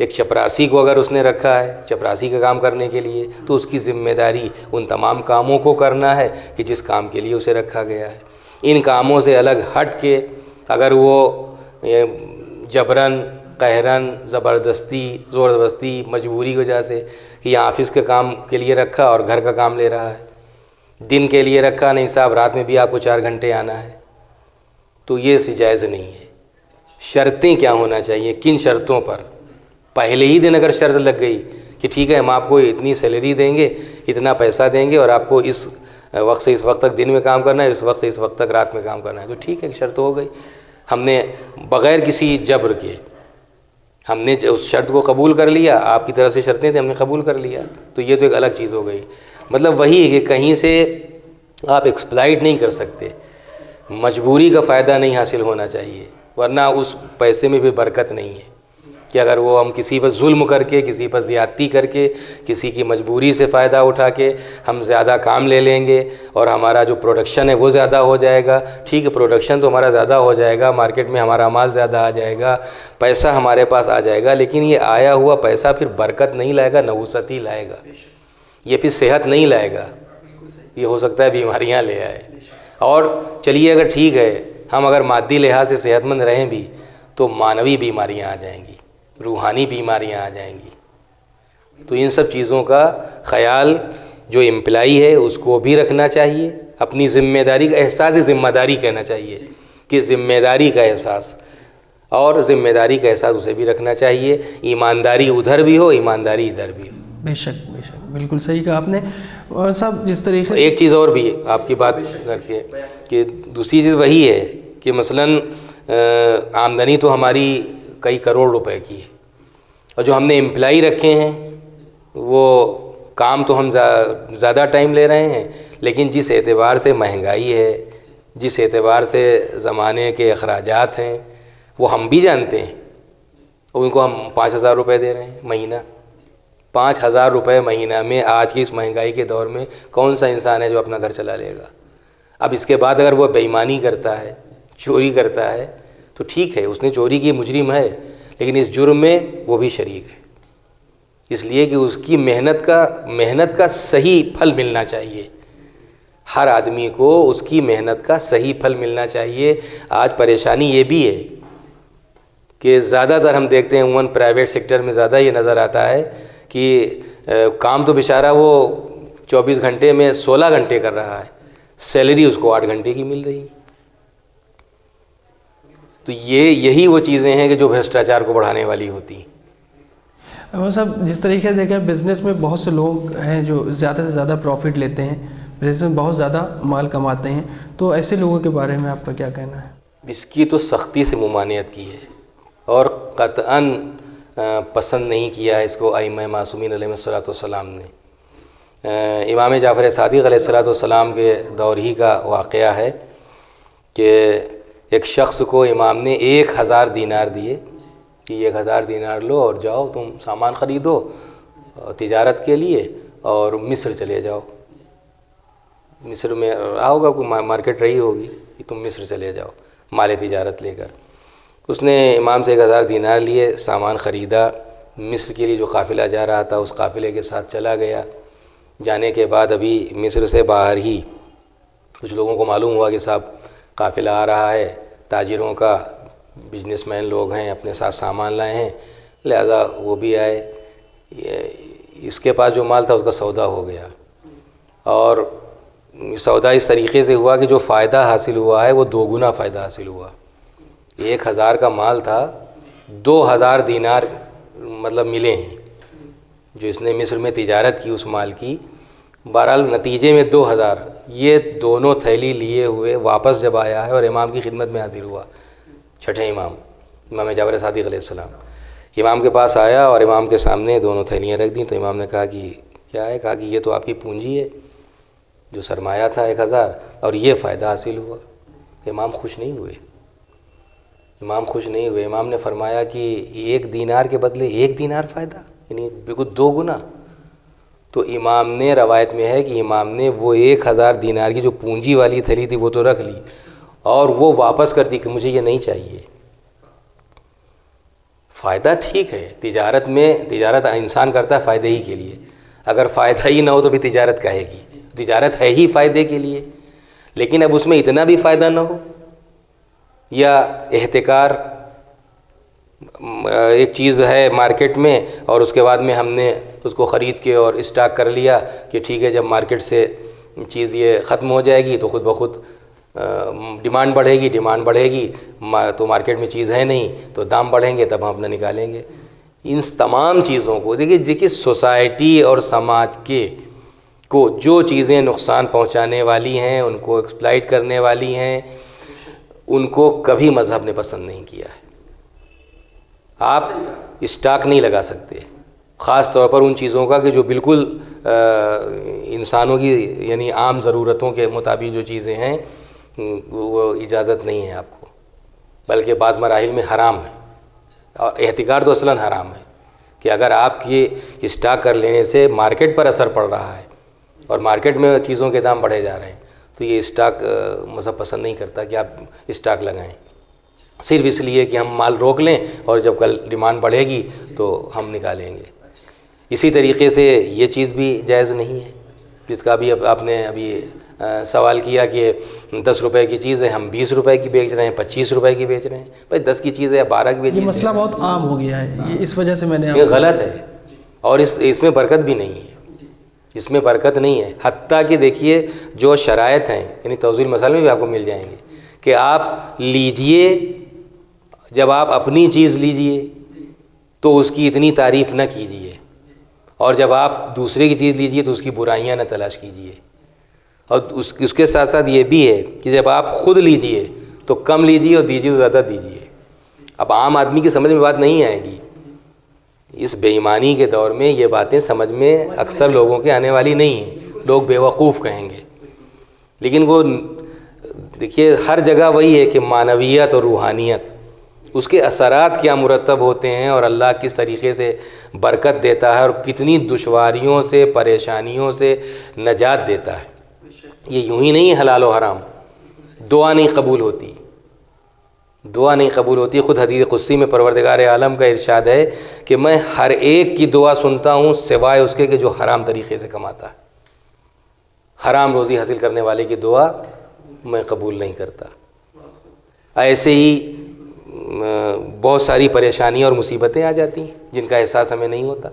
ایک چپراسی کو اگر اس نے رکھا ہے چپراسی کا کام کرنے کے لیے، تو اس کی ذمہ داری ان تمام کاموں کو کرنا ہے کہ جس کام کے لیے اسے رکھا گیا ہے۔ ان کاموں سے الگ ہٹ کے اگر وہ جبراً قہراً زبردستی زور زبردستی مجبوری کی وجہ سے کہ یہاں آفس کے کام کے لیے رکھا اور گھر کا کام لے رہا ہے، دن کے لیے رکھا نہیں صاحب رات میں بھی آپ کو 4 گھنٹے آنا ہے، تو یہ جائز نہیں ہے۔ شرطیں کیا ہونا چاہیے، کن شرطوں پر؟ پہلے ہی دن اگر شرط لگ گئی کہ ٹھیک ہے ہم آپ کو اتنی سیلری دیں گے، اتنا پیسہ دیں گے اور آپ کو اس وقت سے اس وقت تک دن میں کام کرنا ہے، اس وقت سے اس وقت تک رات میں کام کرنا ہے، تو ٹھیک ہے شرط ہو گئی۔ ہم نے بغیر کسی جبر کے ہم نے اس شرط کو قبول کر لیا، آپ کی طرف سے شرطیں تھیں ہم نے قبول کر لیا، تو یہ تو ایک الگ چیز ہو گئی۔ مطلب وہی ہے کہ کہیں سے آپ ایکسپلائٹ نہیں کر سکتے، مجبوری کا فائدہ نہیں حاصل ہونا چاہیے، ورنہ اس پیسے میں بھی برکت نہیں ہے کہ اگر وہ ہم کسی پر ظلم کر کے، کسی پر زیادتی کر کے، کسی کی مجبوری سے فائدہ اٹھا کے ہم زیادہ کام لے لیں گے اور ہمارا جو پروڈکشن ہے وہ زیادہ ہو جائے گا۔ ٹھیک ہے پروڈکشن تو ہمارا زیادہ ہو جائے گا، مارکیٹ میں ہمارا مال زیادہ آ جائے گا، پیسہ ہمارے پاس آ جائے گا، لیکن یہ آیا ہوا پیسہ پھر برکت نہیں لائے گا، نحوست ہی لائے گا، یہ پھر صحت نہیں لائے گا، یہ ہو سکتا ہے بیماریاں لے آئے۔ اور چلیے اگر ٹھیک ہے ہم اگر مادی لحاظ سے صحت مند رہیں بھی تو معنوی بیماریاں آ جائیں گی، روحانی بیماریاں آ جائیں گی۔ تو ان سب چیزوں کا خیال جو امپلائی ہے اس کو بھی رکھنا چاہیے، اپنی ذمہ داری کا احساس ذمہ داری کہنا چاہیے کہ ذمہ داری کا احساس، اور ذمہ داری کا احساس اسے بھی رکھنا چاہیے، ایمانداری ادھر بھی ہو ایمانداری ادھر بھی ہو۔ بے شک بے شک، بالکل صحیح کہا آپ نے۔ اور صاحب جس طریقے سے ایک چیز اور بھی آپ کی بات کر کے کہ دوسری چیز وہی ہے کہ مثلاً آمدنی تو ہماری کئی کروڑ روپے کی ہے، اور جو ہم نے امپلائی رکھے ہیں وہ کام تو ہم زیادہ ٹائم لے رہے ہیں، لیکن جس اعتبار سے مہنگائی ہے، جس اعتبار سے زمانے کے اخراجات ہیں وہ ہم بھی جانتے ہیں، اور ان کو ہم 5,000 روپے دے رہے ہیں مہینہ۔ 5,000 روپے مہینہ میں آج کی اس مہنگائی کے دور میں کون سا انسان ہے جو اپنا گھر چلا لے گا؟ اب اس کے بعد اگر وہ بے ایمانی کرتا ہے، چوری کرتا ہے، تو ٹھیک ہے اس نے چوری کی، مجرم ہے، لیکن اس جرم میں وہ بھی شریک ہے، اس لیے کہ اس کی محنت کا صحیح پھل ملنا چاہیے۔ ہر آدمی کو اس کی محنت کا صحیح پھل ملنا چاہیے۔ آج پریشانی یہ بھی ہے کہ زیادہ تر ہم دیکھتے ہیں عموماً پرائیویٹ سیکٹر میں زیادہ یہ نظر آتا ہے کہ کام تو بیچارہ وہ 24 گھنٹے میں 16 گھنٹے کر رہا ہے، سیلری اس کو 8 گھنٹے کی مل رہی ہے۔ تو یہی وہ چیزیں ہیں کہ جو بھرشٹاچار کو بڑھانے والی ہوتی ہیں۔ وہ سب جس طریقے سے دیکھیں بزنس میں بہت سے لوگ ہیں جو زیادہ سے زیادہ پروفٹ لیتے ہیں، بزنس میں بہت زیادہ مال کماتے ہیں، تو ایسے لوگوں کے بارے میں آپ کا کیا کہنا ہے؟ اس کی تو سختی سے ممانعت کی ہے اور قطعاً پسند نہیں کیا ہے اس کو ائمہ معصومین علیہ الصلوۃ والسلام نے۔ امام جعفر صادق علیہ الصلوۃ والسلام کے دور ہی کا واقعہ ہے کہ ایک شخص کو امام نے 1,000 دینار دیے کہ 1,000 دینار لو اور جاؤ تم سامان خریدو تجارت کے لیے اور مصر چلے جاؤ۔ مصر میں رہا ہوگا کوئی مارکیٹ رہی ہوگی کہ تم مصر چلے جاؤ مال تجارت لے کر۔ اس نے امام سے 1,000 دینار لیے، سامان خریدا، مصر کے لیے جو قافلہ جا رہا تھا اس قافلے کے ساتھ چلا گیا۔ جانے کے بعد ابھی مصر سے باہر ہی کچھ لوگوں کو معلوم ہوا کہ صاحب قافلہ آ رہا ہے، تاجروں کا، بزنس مین لوگ ہیں، اپنے ساتھ سامان لائے ہیں، لہذا وہ بھی آئے۔ اس کے پاس جو مال تھا اس کا سودا ہو گیا، اور سودا اس طریقے سے ہوا کہ جو فائدہ حاصل ہوا ہے وہ 2 گنا فائدہ حاصل ہوا۔ 1,000 کا مال تھا، 2,000 دینار مطلب ملے ہیں جو اس نے مصر میں تجارت کی اس مال کی۔ بہرحال نتیجے میں 2,000، یہ دونوں تھیلی لیے ہوئے واپس جب آیا ہے اور امام کی خدمت میں حاضر ہوا، چھٹے امام جعفر صادق علیہ السلام امام کے پاس آیا اور امام کے سامنے دونوں تھیلیاں رکھ دیں، تو امام نے کہا کہ کیا ہے؟ کہا کہ یہ تو آپ کی پونجی ہے، جو سرمایہ تھا 1,000 اور یہ فائدہ حاصل ہوا۔ امام خوش نہیں ہوئے، امام نے فرمایا کہ 1 دینار کے بدلے 1 دینار فائدہ، یعنی بالکل 2 گنا۔ تو امام نے، روایت میں ہے کہ امام نے وہ 1,000 دینار کی جو پونجی والی تھیلی تھی وہ تو رکھ لی اور وہ واپس کر دی کہ مجھے یہ نہیں چاہیے۔ فائدہ ٹھیک ہے، تجارت انسان کرتا ہے فائدے ہی کے لیے، اگر فائدہ ہی نہ ہو تو بھی تجارت کہے گی، تجارت ہے ہی فائدے کے لیے، لیکن اب اس میں اتنا بھی فائدہ نہ ہو، یا احتکار، ایک چیز ہے مارکیٹ میں اور اس کے بعد میں ہم نے اس کو خرید کے اور اسٹاک کر لیا کہ ٹھیک ہے جب مارکیٹ سے چیز یہ ختم ہو جائے گی تو خود بخود ڈیمانڈ بڑھے گی تو مارکیٹ میں چیز ہے نہیں تو دام بڑھیں گے، تب ہم اپنا نکالیں گے۔ ان تمام چیزوں کو دیکھیے سوسائٹی اور سماج کو جو چیزیں نقصان پہنچانے والی ہیں، ان کو ایکسپلائٹ کرنے والی ہیں، ان کو کبھی مذہب نے پسند نہیں کیا ہے۔ آپ اسٹاک نہیں لگا سکتے، خاص طور پر ان چیزوں کا کہ جو بالکل انسانوں کی یعنی عام ضرورتوں کے مطابق جو چیزیں ہیں وہ اجازت نہیں ہے آپ کو، بلکہ بعض مراحل میں حرام ہے، اور احتکار تو اصلاً حرام ہے کہ اگر آپ کی اسٹاک کر لینے سے مارکیٹ پر اثر پڑ رہا ہے اور مارکیٹ میں چیزوں کے دام بڑھے جا رہے ہیں تو یہ اسٹاک مذہب پسند نہیں کرتا کہ آپ اسٹاک لگائیں، صرف اس لیے کہ ہم مال روک لیں اور جب کل ڈیمانڈ بڑھے گی تو ہم نکالیں گے۔ اسی طریقے سے یہ چیز بھی جائز نہیں ہے، جس کا بھی آپ نے ابھی سوال کیا کہ 10 روپے کی چیز ہے ہم 20 روپے کی بیچ رہے ہیں، 25 روپے کی بیچ رہے ہیں، بھائی 10 کی چیز ہے 12 کی بیچ رہے ہیں۔ یہ مسئلہ بہت عام ہو گیا ہے، یہ اس وجہ سے میں نے یہ غلط ہے، اور اس میں برکت بھی نہیں ہے، اس میں برکت نہیں ہے، حتیٰ کہ دیکھیے جو شرائط ہیں یعنی توضیح المثال میں بھی آپ کو مل جائیں گے کہ آپ لیجئے، جب آپ اپنی چیز لیجئے تو اس کی اتنی تعریف نہ کیجئے، اور جب آپ دوسرے کی چیز لیجئے تو اس کی برائیاں نہ تلاش کیجئے، اور اس کے ساتھ ساتھ یہ بھی ہے کہ جب آپ خود لیجئے تو کم لیجئے اور دیجئے تو زیادہ دیجئے۔ اب عام آدمی کی سمجھ میں بات نہیں آئے گی، اس بے ایمانی کے دور میں یہ باتیں سمجھ میں اکثر لوگوں کے آنے والی نہیں ہیں، لوگ بیوقوف کہیں گے، لیکن وہ دیکھیے ہر جگہ وہی ہے کہ معنویت اور روحانیت، اس کے اثرات کیا مرتب ہوتے ہیں اور اللہ کس طریقے سے برکت دیتا ہے اور کتنی دشواریوں سے پریشانیوں سے نجات دیتا ہے۔ یہ یوں ہی نہیں حلال و حرام، دعا نہیں قبول ہوتی، خود حدیث قدسی میں پروردگار عالم کا ارشاد ہے کہ میں ہر ایک کی دعا سنتا ہوں سوائے اس کے کہ جو حرام طریقے سے کماتا ہے، حرام روزی حاصل کرنے والے کی دعا میں قبول نہیں کرتا۔ ایسے ہی بہت ساری پریشانیاں اور مصیبتیں آ جاتی ہیں جن کا احساس ہمیں نہیں ہوتا۔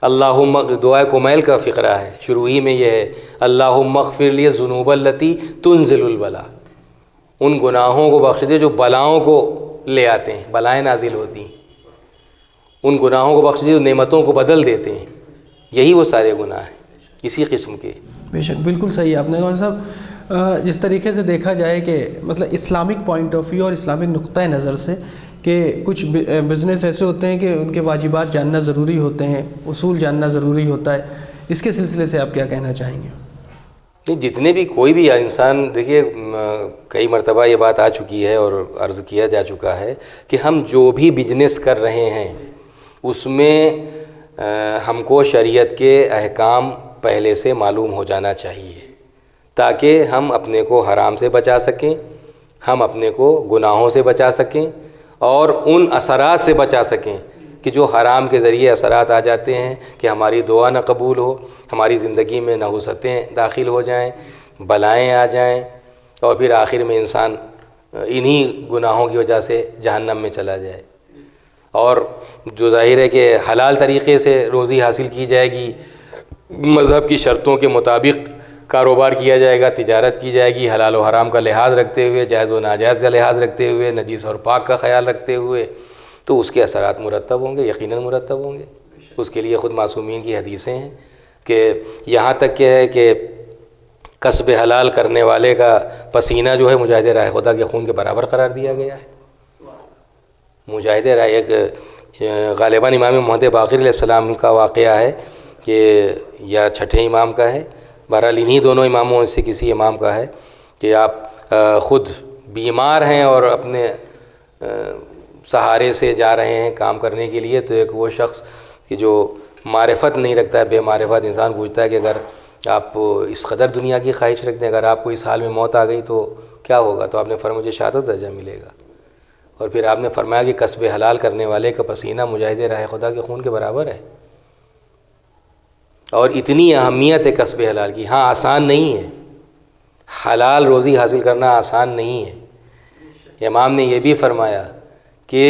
اللہم دعائے کمیل کا فقرہ ہے، شروع ہی میں یہ ہے اللہم اغفر لی الذنوب التی تنزل البلا، ان گناہوں کو بخش دے جو بلاؤں کو لے آتے ہیں، بلائیں نازل ہوتی ہیں، ان گناہوں کو بخش دے جو نعمتوں کو بدل دیتے ہیں، یہی وہ سارے گناہ ہیں اسی قسم کے۔ بے شک بالکل صحیح آپ نے کہا صاحب۔ جس طریقے سے دیکھا جائے کہ مطلب اسلامک پوائنٹ آف ویو اور اسلامک نقطۂ نظر سے کہ کچھ بزنس ایسے ہوتے ہیں کہ ان کے واجبات جاننا ضروری ہوتے ہیں، اصول جاننا ضروری ہوتا ہے، اس کے سلسلے سے آپ کیا کہنا چاہیں گے؟ نہیں، جتنے بھی کوئی بھی انسان، دیکھیے کئی مرتبہ یہ بات آ چکی ہے اور عرض کیا جا چکا ہے کہ ہم جو بھی بزنس کر رہے ہیں اس میں ہم کو شریعت کے احکام پہلے سے معلوم ہو جانا چاہیے تاکہ ہم اپنے کو حرام سے بچا سکیں، ہم اپنے کو گناہوں سے بچا سکیں اور ان اثرات سے بچا سکیں کہ جو حرام کے ذریعے اثرات آ جاتے ہیں کہ ہماری دعا نہ قبول ہو، ہماری زندگی میں نحوستیں داخل ہو جائیں، بلائیں آ جائیں، اور پھر آخر میں انسان انہی گناہوں کی وجہ سے جہنم میں چلا جائے۔ اور جو ظاہر ہے کہ حلال طریقے سے روزی حاصل کی جائے گی، مذہب کی شرطوں کے مطابق کاروبار کیا جائے گا، تجارت کی جائے گی، حلال و حرام کا لحاظ رکھتے ہوئے، جائز و ناجائز کا لحاظ رکھتے ہوئے، نجیس اور پاک کا خیال رکھتے ہوئے، تو اس کے اثرات مرتب ہوں گے، یقیناً مرتب ہوں گے۔ اس کے لیے خود معصومین کی حدیثیں ہیں کہ یہاں تک کہ ہے کہ کسب حلال کرنے والے کا پسینہ جو ہے مجاہد راہ خدا کے خون کے برابر قرار دیا گیا ہے۔ مجاہد راہ ایک غالباً امام محمد باقر علیہ السلام کا واقعہ ہے کہ یا چھٹے امام کا ہے، بہرحال انہی دونوں اماموں میں سے کسی امام کا ہے کہ آپ خود بیمار ہیں اور اپنے سہارے سے جا رہے ہیں کام کرنے کے لیے، تو ایک وہ شخص کہ جو معرفت نہیں رکھتا ہے، بے معرفت انسان پوچھتا ہے کہ اگر آپ اس قدر دنیا کی خواہش رکھتے ہیں، اگر آپ کو اس حال میں موت آ گئی تو کیا ہوگا؟ تو آپ نے فرمایا مجھے شہادت درجہ ملے گا۔ اور پھر آپ نے فرمایا کہ کسب حلال کرنے والے کا پسینہ مجاہد راہ خدا کے خون کے برابر ہے. اور اتنی اہمیت ہے کسب حلال کی. ہاں آسان نہیں ہے، حلال روزی حاصل کرنا آسان نہیں ہے. امام نے یہ بھی فرمایا کہ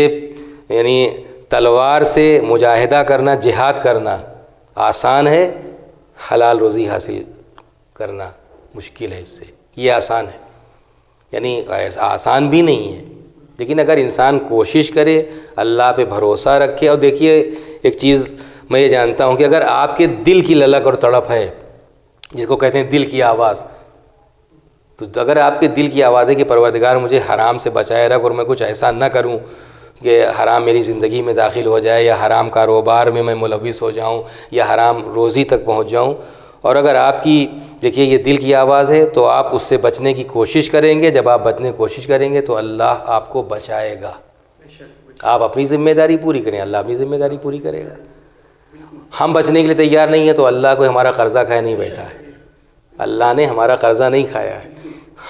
یعنی تلوار سے مجاہدہ کرنا، جہاد کرنا آسان ہے، حلال روزی حاصل کرنا مشکل ہے. اس سے یہ آسان ہے، یعنی آسان بھی نہیں ہے، لیکن اگر انسان کوشش کرے، اللہ پہ بھروسہ رکھے. اور دیکھیے ایک چیز میں یہ جانتا ہوں کہ اگر آپ کے دل کی للک اور تڑپ ہے، جس کو کہتے ہیں دل کی آواز، تو اگر آپ کے دل کی آواز ہے کہ پروردگار مجھے حرام سے بچائے رکھ اور میں کچھ ایسا نہ کروں کہ حرام میری زندگی میں داخل ہو جائے، یا حرام کاروبار میں میں ملوث ہو جاؤں، یا حرام روزی تک پہنچ جاؤں، اور اگر آپ کی دیکھیے یہ دل کی آواز ہے تو آپ اس سے بچنے کی کوشش کریں گے. جب آپ بچنے کی کوشش کریں گے تو اللہ آپ کو بچائے گا. آپ اپنی ذمہ داری پوری کریں، اللہ اپنی ذمہ داری پوری کرے گا. ہم بچنے کے لیے تیار نہیں ہیں تو اللہ کو ہمارا قرضہ کھائے نہیں بیٹھا ہے. اللہ نے ہمارا قرضہ نہیں کھایا ہے.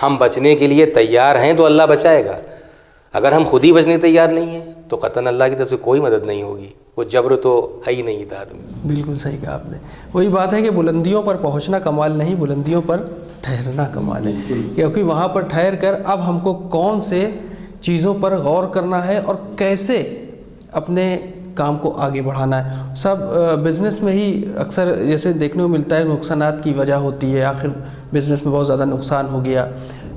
ہم بچنے کے لیے تیار ہیں تو اللہ بچائے گا. اگر ہم خود ہی بچنے کے تیار نہیں ہیں تو قطعاً اللہ کی طرف سے کوئی مدد نہیں ہوگی. وہ جبر تو ہے ہی نہیں تھا آدمی. بالکل صحیح کہا آپ نے. وہی بات ہے کہ بلندیوں پر پہنچنا کمال نہیں، بلندیوں پر ٹھہرنا کمال ہے. کیونکہ وہاں پر ٹھہر کر اب ہم کو کون سے چیزوں پر غور کرنا ہے اور کیسے اپنے کام کو آگے بڑھانا ہے. سب بزنس میں ہی اکثر جیسے دیکھنے کو ملتا ہے نقصانات کی وجہ ہوتی ہے. آخر بزنس میں بہت زیادہ نقصان ہو گیا،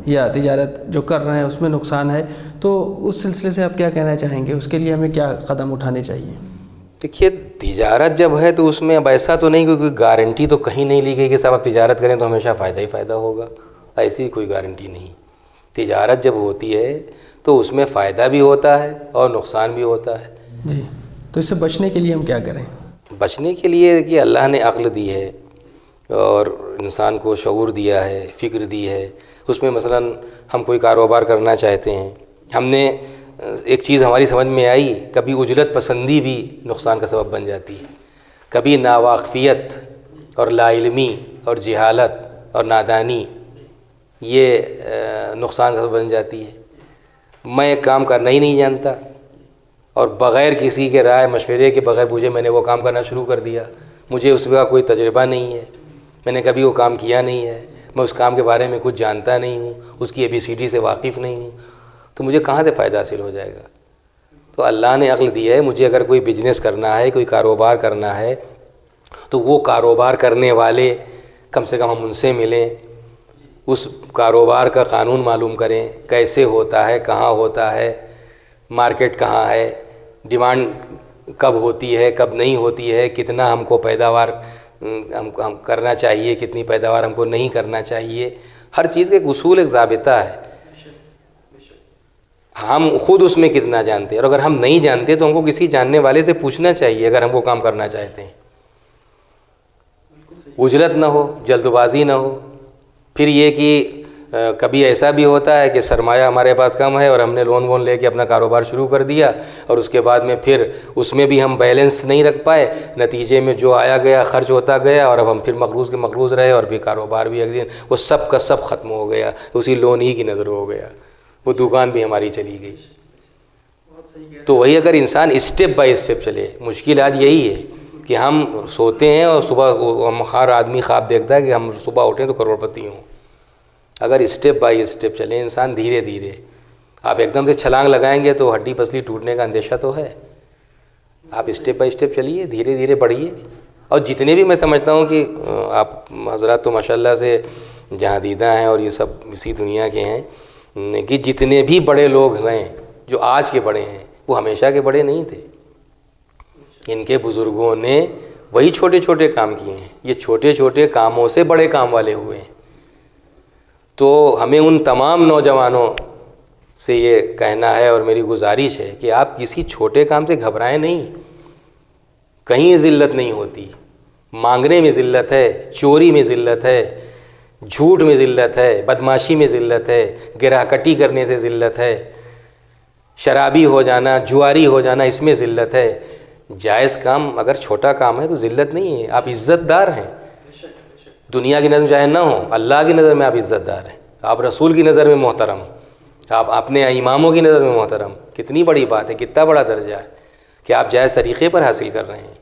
یا تجارت جو کر رہے ہیں اس میں نقصان ہے، تو اس سلسلے سے آپ کیا کہنا چاہیں گے؟ اس کے لیے ہمیں کیا قدم اٹھانے چاہیے؟ دیکھیے تجارت جب ہے تو اس میں اب ایسا تو نہیں کہ کوئی گارنٹی تو کہیں نہیں لی گئی کہ صاحب آپ تجارت کریں تو ہمیشہ فائدہ ہی فائدہ ہوگا. ایسی کوئی گارنٹی نہیں. تجارت جب ہوتی ہے تو اس میں فائدہ بھی ہوتا ہے اور نقصان بھی ہوتا ہے. جی، تو اس سے بچنے کے لیے ہم کیا کریں؟ بچنے کے لیے کہ اللہ نے عقل دی ہے اور انسان کو شعور دیا ہے، فکر دی ہے. اس میں مثلا ہم کوئی کاروبار کرنا چاہتے ہیں، ہم نے ایک چیز ہماری سمجھ میں آئی، کبھی اجلت پسندی بھی نقصان کا سبب بن جاتی ہے. کبھی ناواقفیت اور لا علمی اور جہالت اور نادانی یہ نقصان کا سبب بن جاتی ہے. میں ایک کام کرنا ہی نہیں جانتا اور بغیر کسی کے رائے مشورے کے بغیر پوچھے میں نے وہ کام کرنا شروع کر دیا. مجھے اس کا کوئی تجربہ نہیں ہے، میں نے کبھی وہ کام کیا نہیں ہے، میں اس کام کے بارے میں کچھ جانتا نہیں ہوں، اس کی ABCD سے واقف نہیں ہوں، تو مجھے کہاں سے فائدہ حاصل ہو جائے گا؟ تو اللہ نے عقل دی ہے. مجھے اگر کوئی بزنس کرنا ہے، کوئی کاروبار کرنا ہے، تو وہ کاروبار کرنے والے کم سے کم ہم ان سے ملیں، اس کاروبار کا قانون معلوم کریں، کیسے ہوتا ہے، کہاں ہوتا ہے، مارکیٹ کہاں ہے، ڈیمانڈ کب ہوتی ہے، کب نہیں ہوتی ہے، کتنا ہم کو پیداوار ہم کرنا چاہیے، کتنی پیداوار ہم کو نہیں کرنا چاہیے. ہر چیز کا ایک اصول، ایک ضابطہ ہے. ہم خود اس میں کتنا جانتے ہیں، اور اگر ہم نہیں جانتے تو ہم کو کسی جاننے والے سے پوچھنا چاہیے اگر ہم وہ کام کرنا چاہتے ہیں. عجلت نہ ہو، جلد بازی نہ ہو. پھر یہ کہ کبھی ایسا بھی ہوتا ہے کہ سرمایہ ہمارے پاس کم ہے اور ہم نے لون لے کے اپنا کاروبار شروع کر دیا، اور اس کے بعد میں پھر اس میں بھی ہم بیلنس نہیں رکھ پائے، نتیجے میں جو آیا گیا خرچ ہوتا گیا، اور اب ہم پھر مقروض کے مقروض رہے، اور پھر کاروبار بھی ایک دن وہ سب کا سب ختم ہو گیا، اسی لون ہی کی نظر ہو گیا، وہ دکان بھی ہماری چلی گئی. تو وہی اگر انسان اسٹیپ بائی اسٹیپ چلے. مشکل آج یہی ہے کہ ہم سوتے ہیں اور صبح ہر آدمی خواب دیکھتا ہے کہ ہم صبح اٹھیں تو کروڑ پتی ہوں. اگر اسٹیپ بائی اسٹیپ چلیں انسان دھیرے دھیرے، آپ ایک دم سے چھلانگ لگائیں گے تو ہڈی پسلی ٹوٹنے کا اندیشہ تو ہے. آپ اسٹیپ بائی اسٹیپ چلیے، دھیرے دھیرے بڑھیے. اور جتنے بھی میں سمجھتا ہوں کہ آپ حضرات تو ماشاءاللہ سے جہاں دیدہ ہیں اور یہ سب اسی دنیا کے ہیں، کہ جتنے بھی بڑے لوگ ہیں جو آج کے بڑے ہیں وہ ہمیشہ کے بڑے نہیں تھے. ان کے بزرگوں نے وہی چھوٹے چھوٹے کام کیے ہیں، یہ چھوٹے چھوٹے کاموں سے بڑے کام والے ہوئے ہیں. تو ہمیں ان تمام نوجوانوں سے یہ کہنا ہے اور میری گزارش ہے کہ آپ کسی چھوٹے کام سے گھبرائیں نہیں. کہیں ذلت نہیں ہوتی. مانگنے میں ذلت ہے، چوری میں ذلت ہے، جھوٹ میں ذلت ہے، بدماشی میں ذلت ہے، گراکٹی کرنے سے ذلت ہے، شرابی ہو جانا، جواری ہو جانا، اس میں ذلت ہے. جائز کام اگر چھوٹا کام ہے تو ذلت نہیں ہے، آپ عزت دار ہیں. دنیا کی نظر میں چاہے نہ ہو، اللہ کی نظر میں آپ عزت دار ہیں، آپ رسول کی نظر میں محترم. آپ اپنے اماموں کی نظر میں محترم، کتنی بڑی بات ہے، کتنا بڑا درجہ ہے کہ آپ جائز طریقے پر حاصل کر رہے ہیں۔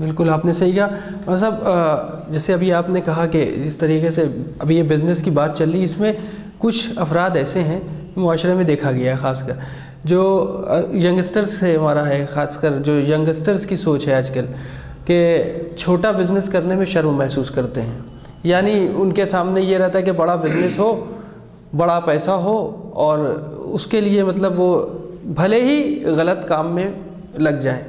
بالکل آپ نے صحیح کہا۔ اور صاحب جیسے ابھی آپ نے کہا کہ جس طریقے سے ابھی یہ بزنس کی بات چل رہی ہے، اس میں کچھ افراد ایسے ہیں معاشرے میں دیکھا گیا ہے، خاص کر جو ینگسٹرز سے ہمارا ہے، خاص کر جو ینگسٹرز کی سوچ ہے آج کل کہ چھوٹا بزنس کرنے میں شرم محسوس کرتے ہیں، یعنی ان کے سامنے یہ رہتا ہے کہ بڑا بزنس ہو، بڑا پیسہ ہو، اور اس کے لیے مطلب وہ بھلے ہی غلط کام میں لگ جائیں،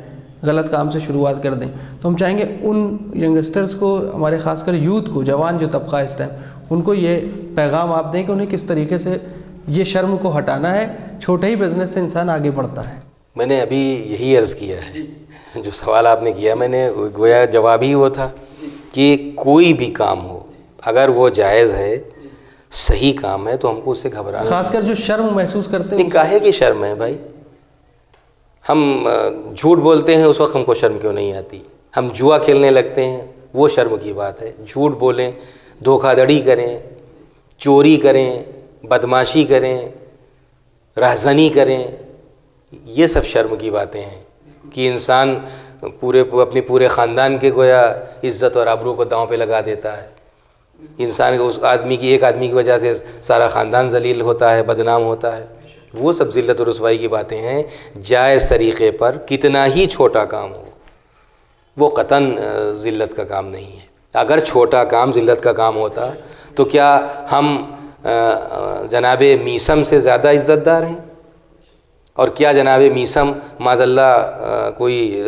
غلط کام سے شروعات کر دیں۔ تو ہم چاہیں گے ان ینگسٹرز کو، ہمارے خاص کر یوتھ کو، جوان جو طبقہ اس ٹائم، ان کو یہ پیغام آپ دیں کہ انہیں کس طریقے سے یہ شرم کو ہٹانا ہے، چھوٹے ہی بزنس سے انسان آگے بڑھتا ہے۔ میں نے ابھی یہی عرض کیا ہے، جو سوال آپ نے کیا میں نے گویا جواب ہی وہ تھا کہ کوئی بھی کام ہو اگر وہ جائز ہے، صحیح کام ہے، تو ہم کو اس سے گھبرانا، خاص کر جو شرم محسوس کرتے ہیں، کاہے کی شرم ہے بھائی؟ ہم جھوٹ بولتے ہیں اس وقت ہم کو شرم کیوں نہیں آتی؟ ہم جوا کھیلنے لگتے ہیں، وہ شرم کی بات ہے۔ جھوٹ بولیں، دھوکہ دھڑی کریں، چوری کریں، بدمعاشی کریں، رہزنی کریں، یہ سب شرم کی باتیں ہیں کہ انسان اپنے پورے خاندان کے گویا عزت اور آبرو کو داؤں پہ لگا دیتا ہے۔ انسان اس آدمی کی، ایک آدمی کی وجہ سے سارا خاندان ذلیل ہوتا ہے، بدنام ہوتا ہے۔ وہ سب ذلت و رسوائی کی باتیں ہیں۔ جائز طریقے پر کتنا ہی چھوٹا کام ہو، وہ قطعاً ذلت کا کام نہیں ہے۔ اگر چھوٹا کام ذلت کا کام ہوتا تو کیا ہم جناب میثم سے زیادہ عزت دار ہیں؟ اور کیا جناب میثم معاذ اللہ کوئی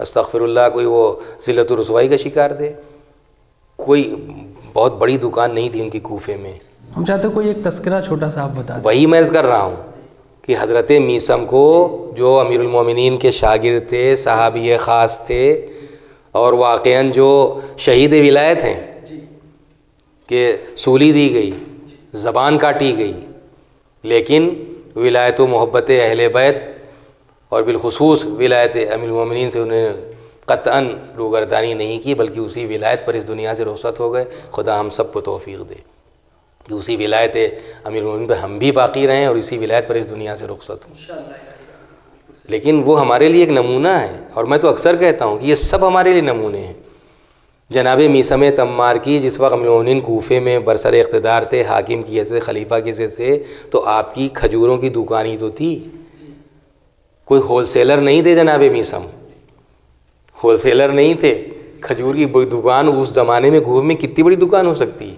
استغفر اللہ کوئی وہ ذلت و رسوائی کا شکار تھے؟ کوئی بہت بڑی دکان نہیں تھی ان کی کوفے میں۔ ہم چاہتے ہیں کوئی ایک تذکرہ چھوٹا سا آپ بتا دیں۔ وہی میں عرض کر رہا ہوں کہ حضرت میثم کو، جو امیر المومنین کے شاگرد تھے، صحابی خاص تھے، اور واقعاً جو شہید ولایت ہیں کہ سولی دی گئی، زبان کاٹی گئی، لیکن ولایت و محبت اہل بیت اور بالخصوص ولایت امیر المومنین سے انہیں قطعاً روگردانی نہیں کی، بلکہ اسی ولایت پر اس دنیا سے رخصت ہو گئے۔ خدا ہم سب کو توفیق دے کہ اسی ولایت امیر المومنین پہ ہم بھی باقی رہیں اور اسی ولایت پر اس دنیا سے رخصت ہوں۔ لیکن وہ ہمارے لیے ایک نمونہ ہے، اور میں تو اکثر کہتا ہوں کہ یہ سب ہمارے لیے نمونے ہیں۔ جناب میثم تمار کی جس وقت امیر المومنین کوفے میں برسر اقتدار تھے، حاکم کی حیثیت سے، خلیفہ کی حیثیت سے، تو آپ کی کھجوروں کی دکان ہی تو تھی، کوئی ہول سیلر نہیں تھے۔ جناب میثم ہول سیلر نہیں تھے، کھجور کی بڑی دکان اس زمانے میں کوفے میں کتنی بڑی دکان ہو سکتی ہے،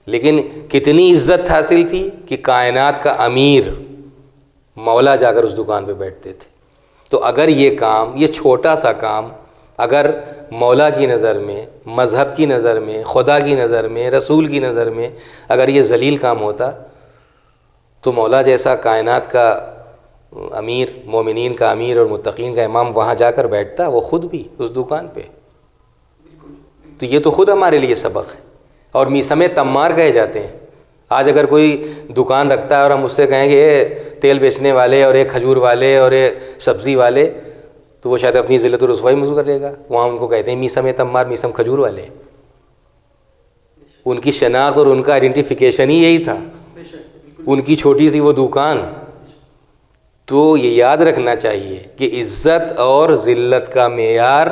لیکن کتنی عزت حاصل تھی کہ کائنات کا امیر مولا جا کر اس دکان پہ بیٹھتے تھے۔ تو اگر یہ کام، یہ چھوٹا سا کام، اگر مولا کی نظر میں، مذہب کی نظر میں، خدا کی نظر میں، رسول کی نظر میں اگر یہ ذلیل کام ہوتا، تو مولا جیسا کائنات کا امیر، مومنین کا امیر اور متقین کا امام وہاں جا کر بیٹھتا، وہ خود بھی اس دکان پہ۔ تو یہ تو خود ہمارے لیے سبق ہے، اور میثم تمار کہے جاتے ہیں۔ آج اگر کوئی دکان رکھتا ہے اور ہم اس سے کہیں کہ تیل بیچنے والے اور ایک کھجور والے اور ایک سبزی والے، تو وہ شاید اپنی ذلت و رسوائی محسوس کرے گا۔ وہاں ان کو کہتے ہیں میثم تمار، میثم کھجور والے۔ ان کی شناخت اور ان کا آئیڈینٹیفیکیشن ہی یہی تھا، ان کی چھوٹی سی وہ دکان۔ تو یہ یاد رکھنا چاہیے کہ عزت اور ذلت کا معیار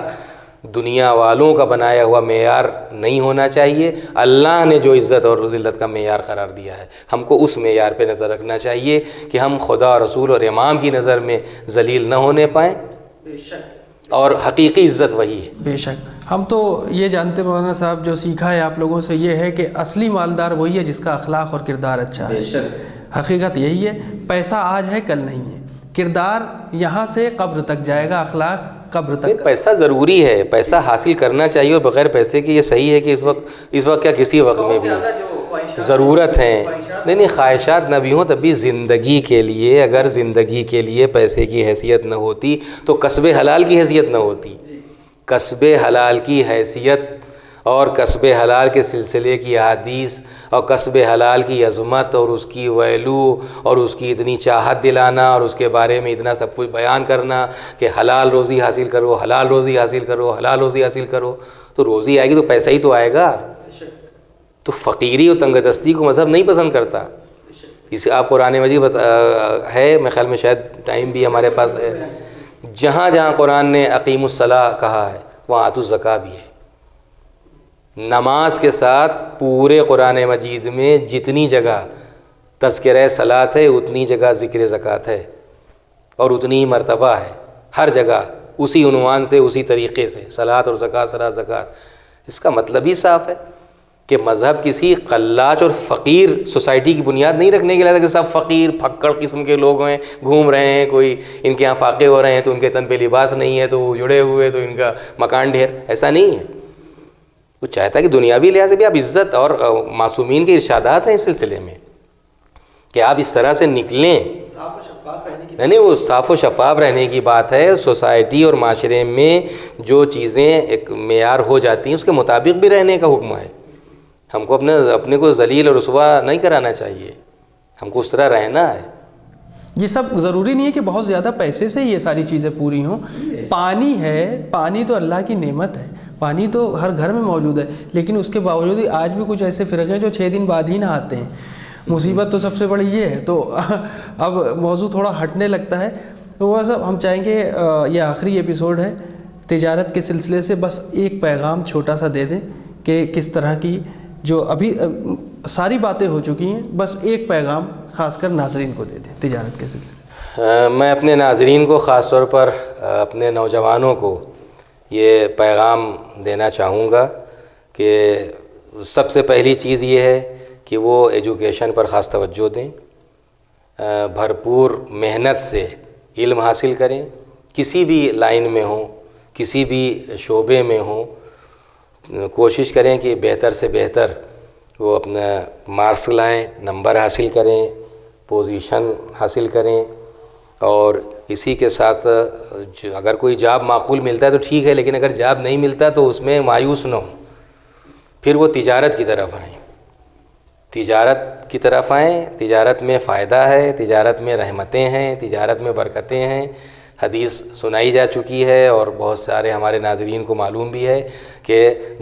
دنیا والوں کا بنایا ہوا معیار نہیں ہونا چاہیے۔ اللہ نے جو عزت اور ذلت کا معیار قرار دیا ہے، ہم کو اس معیار پہ نظر رکھنا چاہیے کہ ہم خدا، رسول اور امام کی نظر میں ذلیل نہ ہونے پائیں، اور حقیقی عزت وہی ہے۔ بے شک ہم تو یہ جانتے ہیں مولانا صاحب، جو سیکھا ہے آپ لوگوں سے یہ ہے کہ اصلی مالدار وہی ہے جس کا اخلاق اور کردار اچھا ہے۔ حقیقت یہی ہے، پیسہ آج ہے کل نہیں ہے، کردار یہاں سے قبر تک جائے گا، اخلاق قبر تک۔ پیسہ ضروری ہے، پیسہ حاصل کرنا چاہیے، اور بغیر پیسے کے یہ صحیح ہے کہ اس وقت کیا کسی وقت میں بھی ضرورت ہے۔ نہیں، خواہشات نہ بھی ہوں تب بھی زندگی کے لیے، اگر زندگی کے لیے پیسے کی حیثیت نہ ہوتی تو کسب حلال کی حیثیت نہ ہوتی۔ کسب حلال کی حیثیت اور کسب حلال کے سلسلے کی احادیث اور کسب حلال کی عظمت اور اس کی ویلو اور اس کی اتنی چاہت دلانا اور اس کے بارے میں اتنا سب کچھ بیان کرنا کہ حلال روزی حاصل کرو، حلال روزی حاصل کرو، حلال روزی حاصل کرو، تو روزی آئے گی تو پیسہ ہی تو آئے گا۔ تو فقیری اور تنگ دستی کو مذہب نہیں پسند کرتا، اس آپ قرآن مجید ہے، میرے خیال میں شاید ٹائم بھی ہمارے پاس ہے، جہاں جہاں قرآن نے اقیم الصلاۃ کہا ہے وہاں آتوا الزکوٰۃ بھی ہے۔ نماز کے ساتھ پورے قرآن مجید میں جتنی جگہ تذکرہ صلاۃ ہے اتنی جگہ ذکر زکوٰۃ ہے، اور اتنی ہی مرتبہ ہے ہر جگہ اسی عنوان سے، اسی طریقے سے، صلاۃ اور زکوٰۃ، صلاۃ زکوٰۃ۔ اس کا مطلب ہی صاف ہے کہ مذہب کسی قلاچ اور فقیر سوسائٹی کی بنیاد نہیں رکھنے کے لیے کہ سب فقیر پھکڑ قسم کے لوگ ہیں، گھوم رہے ہیں، کوئی ان کے یہاں فاقے ہو رہے ہیں تو ان کے تن پہ لباس نہیں ہے تو وہ جڑے ہوئے تو ان کا مکان ڈھیر، ایسا نہیں ہے۔ وہ چاہتا ہے کہ دنیاوی لحاظ سے بھی آپ عزت، اور معصومین کے ارشادات ہیں اس سلسلے میں کہ آپ اس طرح سے نکلیں، نہیں وہ صاف و شفاف رہنے کی بات ہے۔ سوسائٹی اور معاشرے میں جو چیزیں ایک معیار ہو جاتی ہیں اس کے مطابق بھی رہنے کا حکم ہے۔ ہم کو اپنے کو ذلیل اور رسوا نہیں کرانا چاہیے، ہم کو اس طرح رہنا ہے۔ یہ سب ضروری نہیں ہے کہ بہت زیادہ پیسے سے یہ ساری چیزیں پوری ہوں۔ پانی ہے، پانی تو اللہ کی نعمت ہے، پانی تو ہر گھر میں موجود ہے، لیکن اس کے باوجود آج بھی کچھ ایسے فرقے ہیں جو 6 دن بعد ہی نہاتے ہیں۔ مصیبت تو سب سے بڑی یہ ہے۔ تو اب موضوع تھوڑا ہٹنے لگتا ہے، تو وہ سب ہم چاہیں گے یہ آخری ایپیسوڈ ہے تجارت کے سلسلے سے، بس ایک پیغام چھوٹا سا دے دیں کہ کس طرح کی، جو ابھی ساری باتیں ہو چکی ہیں، بس ایک پیغام خاص کر ناظرین کو دے دیں تجارت کے سلسلے۔ میں اپنے ناظرین کو خاص طور پر اپنے نوجوانوں کو یہ پیغام دینا چاہوں گا کہ سب سے پہلی چیز یہ ہے کہ وہ ایجوکیشن پر خاص توجہ دیں، بھرپور محنت سے علم حاصل کریں، کسی بھی لائن میں ہوں، کسی بھی شعبے میں ہوں، کوشش کریں کہ بہتر سے بہتر وہ اپنا مارکس لائیں، نمبر حاصل کریں، پوزیشن حاصل کریں، اور اسی کے ساتھ اگر کوئی جاب معقول ملتا ہے تو ٹھیک ہے، لیکن اگر جاب نہیں ملتا تو اس میں مایوس نہ ہوں، پھر وہ تجارت کی طرف آئیں، تجارت کی طرف آئیں۔ تجارت میں فائدہ ہے، تجارت میں رحمتیں ہیں، تجارت میں برکتیں ہیں۔ حدیث سنائی جا چکی ہے اور بہت سارے ہمارے ناظرین کو معلوم بھی ہے کہ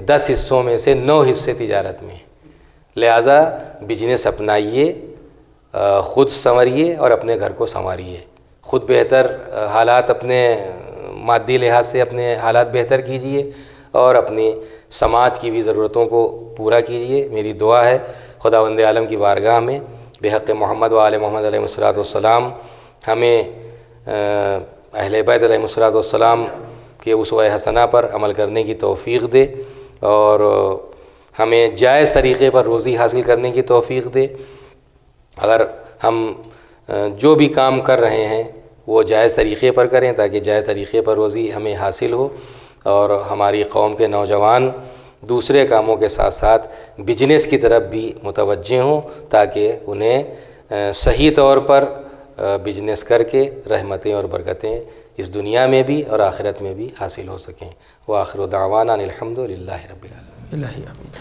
10 حصوں میں سے 9 حصے تجارت میں، لہذا بجنس اپنائیے، خود سنوریے اور اپنے گھر کو سنواریے، خود بہتر حالات، اپنے مادی لحاظ سے اپنے حالات بہتر کیجیے اور اپنی سماج کی بھی ضرورتوں کو پورا کیجیے۔ میری دعا ہے خداوند عالم کی بارگاہ میں بحق محمد و آل محمد علیہ الصلوۃ والسلام ہمیں اہل بیت علیہ الصلوۃ والسلام کے اسوہ حسنہ پر عمل کرنے کی توفیق دے، اور ہمیں جائز طریقے پر روزی حاصل کرنے کی توفیق دے۔ اگر ہم جو بھی کام کر رہے ہیں وہ جائز طریقے پر کریں تاکہ جائز طریقے پر روزی ہمیں حاصل ہو، اور ہماری قوم کے نوجوان دوسرے کاموں کے ساتھ ساتھ بجنس کی طرف بھی متوجہ ہوں تاکہ انہیں صحیح طور پر بجنس کر کے رحمتیں اور برکتیں اس دنیا میں بھی اور آخرت میں بھی حاصل ہو سکیں۔ وآخر دعوانا الحمد للہ رب العالمین۔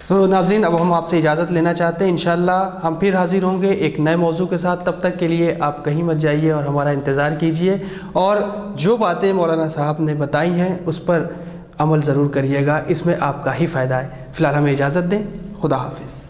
تو ناظرین، اب ہم آپ سے اجازت لینا چاہتے ہیں، انشاءاللہ ہم پھر حاضر ہوں گے ایک نئے موضوع کے ساتھ۔ تب تک کے لیے آپ کہیں مت جائیے اور ہمارا انتظار کیجیے، اور جو باتیں مولانا صاحب نے بتائی ہیں اس پر عمل ضرور کریے گا، اس میں آپ کا ہی فائدہ ہے۔ فی الحال ہمیں اجازت دیں، خدا حافظ۔